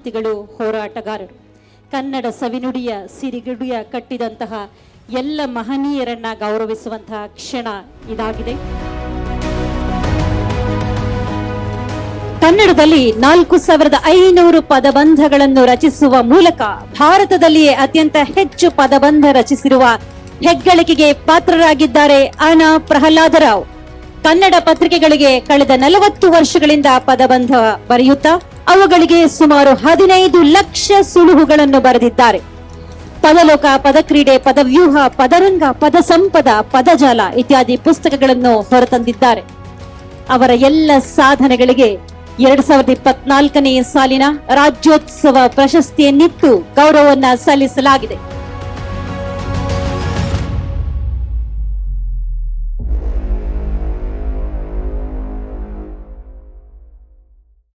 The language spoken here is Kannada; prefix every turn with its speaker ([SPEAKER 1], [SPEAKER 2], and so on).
[SPEAKER 1] ಸಾಹಿತಿಗಳು, ಹೋರಾಟಗಾರರು, ಕನ್ನಡ ಸವಿನುಡಿಯ ಸಿರಿಗುಡಿಯ ಕಟ್ಟಿದಂತಹ ಎಲ್ಲ ಮಹನೀಯರನ್ನ ಗೌರವಿಸುವಂತಹ ಕ್ಷಣ ಇದಾಗಿದೆ. ಕನ್ನಡದಲ್ಲಿ 4500 ಪದಬಂಧಗಳನ್ನು ರಚಿಸುವ ಮೂಲಕ ಭಾರತದಲ್ಲಿಯೇ ಅತ್ಯಂತ ಹೆಚ್ಚು ಪದಬಂಧ ರಚಿಸಿರುವ ಹೆಗ್ಗಳಿಕೆಗೆ ಪಾತ್ರರಾಗಿದ್ದಾರೆ ಅನಾ ಪ್ರಹ್ಲಾದರಾವ್. ಕನ್ನಡ ಪತ್ರಿಕೆಗಳಿಗೆ ಕಳೆದ 40 ವರ್ಷಗಳಿಂದ ಪದಬಂಧ ಬರೆಯುತ್ತಾ ಅವುಗಳಿಗೆ ಸುಮಾರು 15 ಲಕ್ಷ ಸುಳುಹುಗಳನ್ನು ಬರೆದಿದ್ದಾರೆ. ಪದಲೋಕ, ಪದಕ್ರೀಡೆ, ಪದವ್ಯೂಹ, ಪದರಂಗ, ಪದಸಂಪದ, ಪದಜಾಲ ಇತ್ಯಾದಿ ಪುಸ್ತಕಗಳನ್ನು ಹೊರತಂದಿದ್ದಾರೆ. ಅವರ ಎಲ್ಲ ಸಾಧನೆಗಳಿಗೆ 2024ನೇ ಸಾಲಿನ ರಾಜ್ಯೋತ್ಸವ ಪ್ರಶಸ್ತಿಯನ್ನಿತ್ತು ಗೌರವವನ್ನ ಸಲ್ಲಿಸಲಾಗಿದೆ.